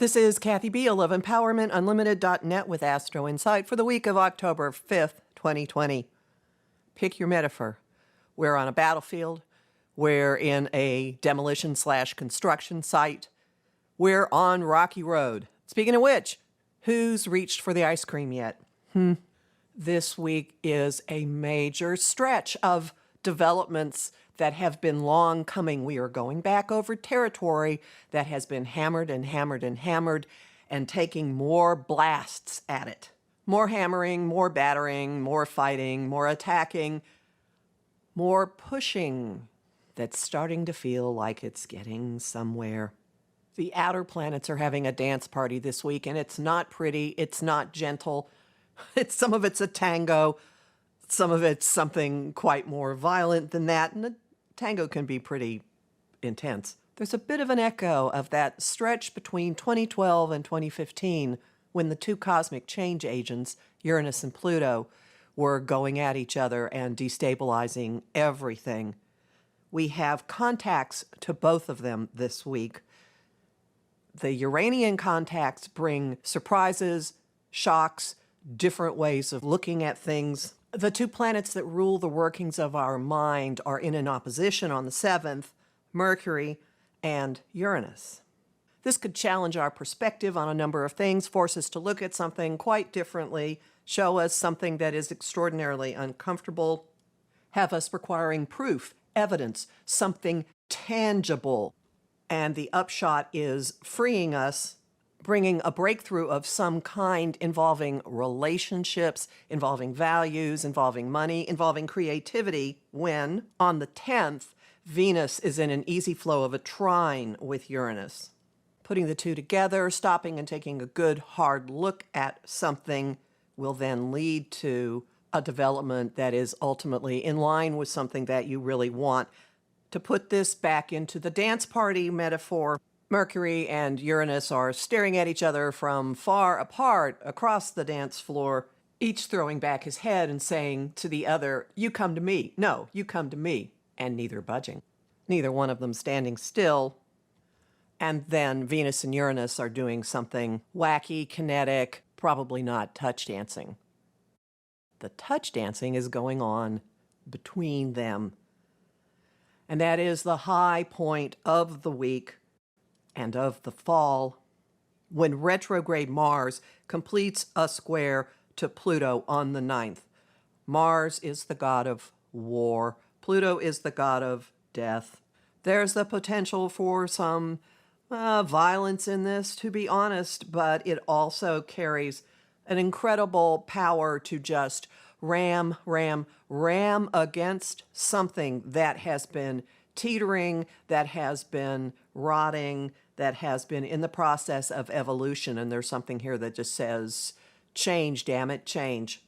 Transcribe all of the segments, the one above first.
This is Kathy Biehl of EmpowermentUnlimited.net with Astro-Insight for the week of October 5th, 2020. Pick your metaphor. We're on a battlefield. We're in a demolition/construction site. We're on Rocky Road. Speaking of which, who's reached for the ice cream yet? This week is a major stretch of developments that have been long coming. We are going back over territory that has been hammered and hammered and hammered and taking more blasts at it. More hammering, more battering, more fighting, more attacking, more pushing. That's starting to feel like it's getting somewhere. The outer planets are having a dance party this week, and it's not pretty, it's not gentle. Some of it's a tango, some of it's something quite more violent than that, and the tango can be pretty intense. There's a bit of an echo of that stretch between 2012 and 2015 when the two cosmic change agents, Uranus and Pluto, were going at each other and destabilizing everything. We have contacts to both of them this week. The Uranian contacts bring surprises, shocks, different ways of looking at things. The two planets that rule the workings of our mind are in an opposition on the 7th, Mercury and Uranus. This could challenge our perspective on a number of things, force us to look at something quite differently, show us something that is extraordinarily uncomfortable, have us requiring proof, evidence, something tangible. And the upshot is freeing us, bringing a breakthrough of some kind involving relationships, involving values, involving money, involving creativity, when, on the 10th, Venus is in an easy flow of a trine with Uranus. Putting the two together, stopping and taking a good hard look at something will then lead to a development that is ultimately in line with something that you really want. To put this back into the dance party metaphor, Mercury and Uranus are staring at each other from far apart across the dance floor, each throwing back his head and saying to the other, "You come to me. No, you come to me," and neither budging. Neither one of them standing still. And then Venus and Uranus are doing something wacky, kinetic, probably not touch dancing. The touch dancing is going on between them. And that is the high point of the week and of the fall, when retrograde Mars completes a square to Pluto on the 9th. Mars is the god of war. Pluto is the god of death. There's the potential for some violence in this, to be honest, but it also carries an incredible power to just ram against something that has been teetering, that has been rotting, that has been in the process of evolution. And there's something here that just says, change, damn it, change.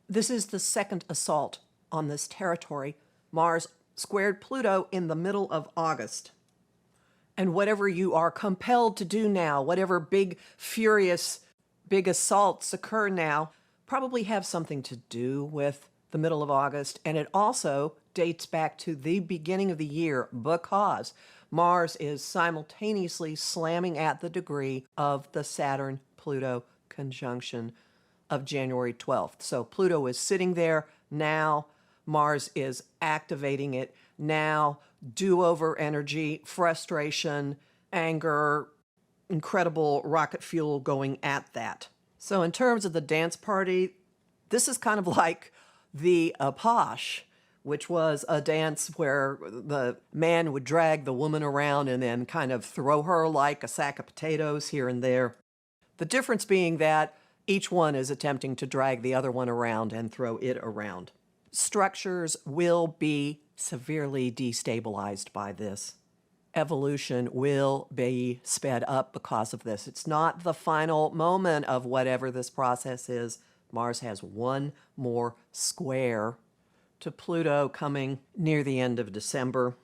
This is the second assault on this territory. Mars squared Pluto in the middle of August. And whatever you are compelled to do now, whatever big, furious, big assaults occur now, probably have something to do with the middle of August. And it also dates back to the beginning of the year because Mars is simultaneously slamming at the degree of the Saturn-Pluto conjunction of January 12th. So Pluto is sitting there now. Mars is activating it now. Do-over energy, frustration, anger, incredible rocket fuel going at that. So in terms of the dance party, this is kind of like the Apache, which was a dance where the man would drag the woman around and then kind of throw her like a sack of potatoes here and there. The difference being that each one is attempting to drag the other one around and throw it around. Structures will be severely destabilized by this. Evolution will be sped up because of this. It's not the final moment of whatever this process is. Mars has one more square to Pluto coming near the end of December.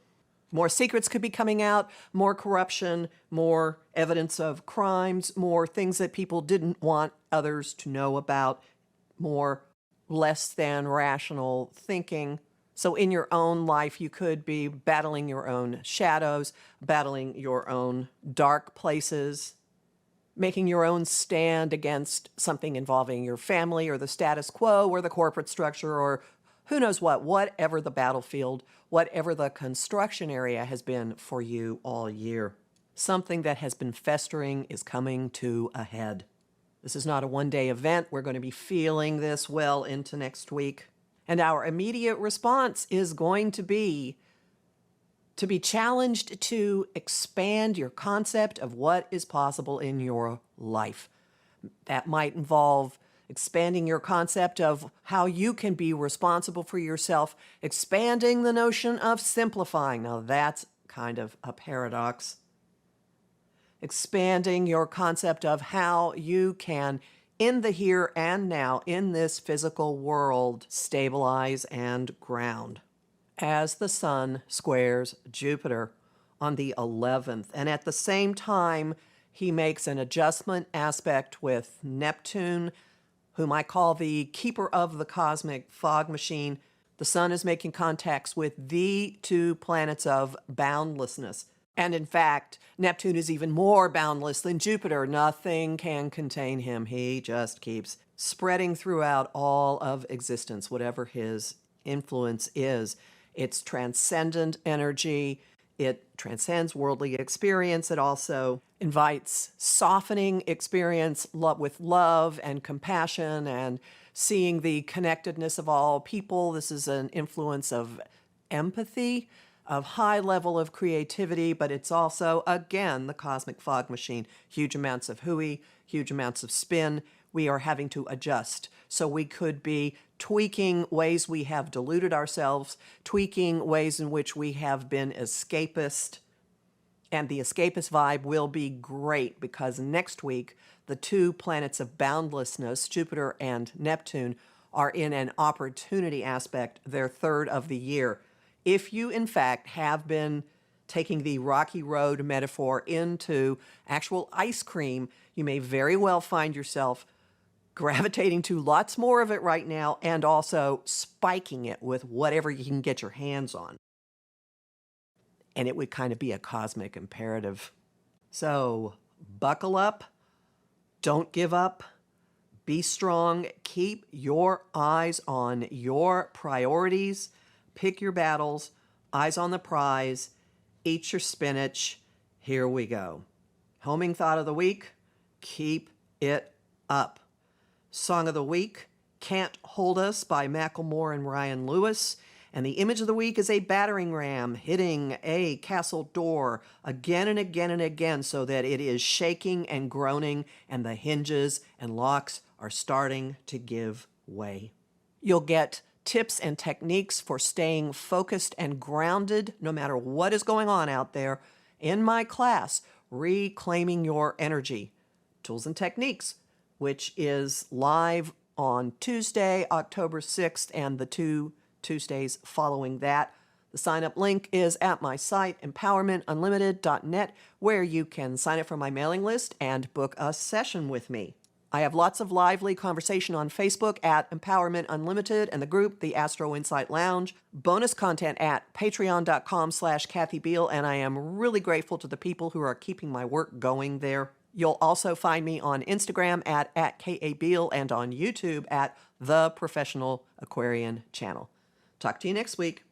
More secrets could be coming out, more corruption, more evidence of crimes, more things that people didn't want others to know about, more less than rational thinking. So in your own life, you could be battling your own shadows, battling your own dark places, making your own stand against something involving your family or the status quo or the corporate structure or who knows what, whatever the battlefield, whatever the construction area has been for you all year. Something that has been festering is coming to a head. This is not a one-day event. We're going to be feeling this well into next week. And our immediate response is going to be challenged to expand your concept of what is possible in your life. That might involve expanding your concept of how you can be responsible for yourself, expanding the notion of simplifying. Now that's kind of a paradox. Expanding your concept of how you can, in the here and now, in this physical world, stabilize and ground. As the Sun squares Jupiter on the 11th, and at the same time, he makes an adjustment aspect with Neptune, whom I call the keeper of the cosmic fog machine. The Sun is making contacts with the two planets of boundlessness. And in fact, Neptune is even more boundless than Jupiter. Nothing can contain him. He just keeps spreading throughout all of existence, whatever his influence is. It's transcendent energy. It transcends worldly experience. It also invites softening experience with love and compassion and seeing the connectedness of all people. This is an influence of empathy, of high level of creativity, but it's also, again, the cosmic fog machine. Huge amounts of hooey, huge amounts of spin. We are having to adjust. So we could be tweaking ways we have deluded ourselves, tweaking ways in which we have been escapist. And the escapist vibe will be great because next week, the two planets of boundlessness, Jupiter and Neptune, are in an opportunity aspect, their third of the year. If you, in fact, have been taking the rocky road metaphor into actual ice cream, you may very well find yourself gravitating to lots more of it right now and also spiking it with whatever you can get your hands on. And it would kind of be a cosmic imperative. So buckle up, don't give up, be strong, keep your eyes on your priorities, pick your battles, eyes on the prize, eat your spinach. Here we go. Homing thought of the week, keep it up. Song of the week, Can't Hold Us by Macklemore and Ryan Lewis. And the image of the week is a battering ram hitting a castle door again and again and again so that it is shaking and groaning and the hinges and locks are starting to give way. You'll get tips and techniques for staying focused and grounded no matter what is going on out there in my class, Reclaiming Your Energy, Tools and Techniques, which is live on Tuesday, October 6th, and the 2 Tuesdays following that. The sign-up link is at my site, empowermentunlimited.net, where you can sign up for my mailing list and book a session with me. I have lots of lively conversation on Facebook at Empowerment Unlimited and the group, the Astro-Insight Lounge. Bonus content at patreon.com/Kathy Biehl, and I am really grateful to the people who are keeping my work going there. You'll also find me on Instagram at @KABiehl and on YouTube at The Professional Aquarian Channel. Talk to you next week.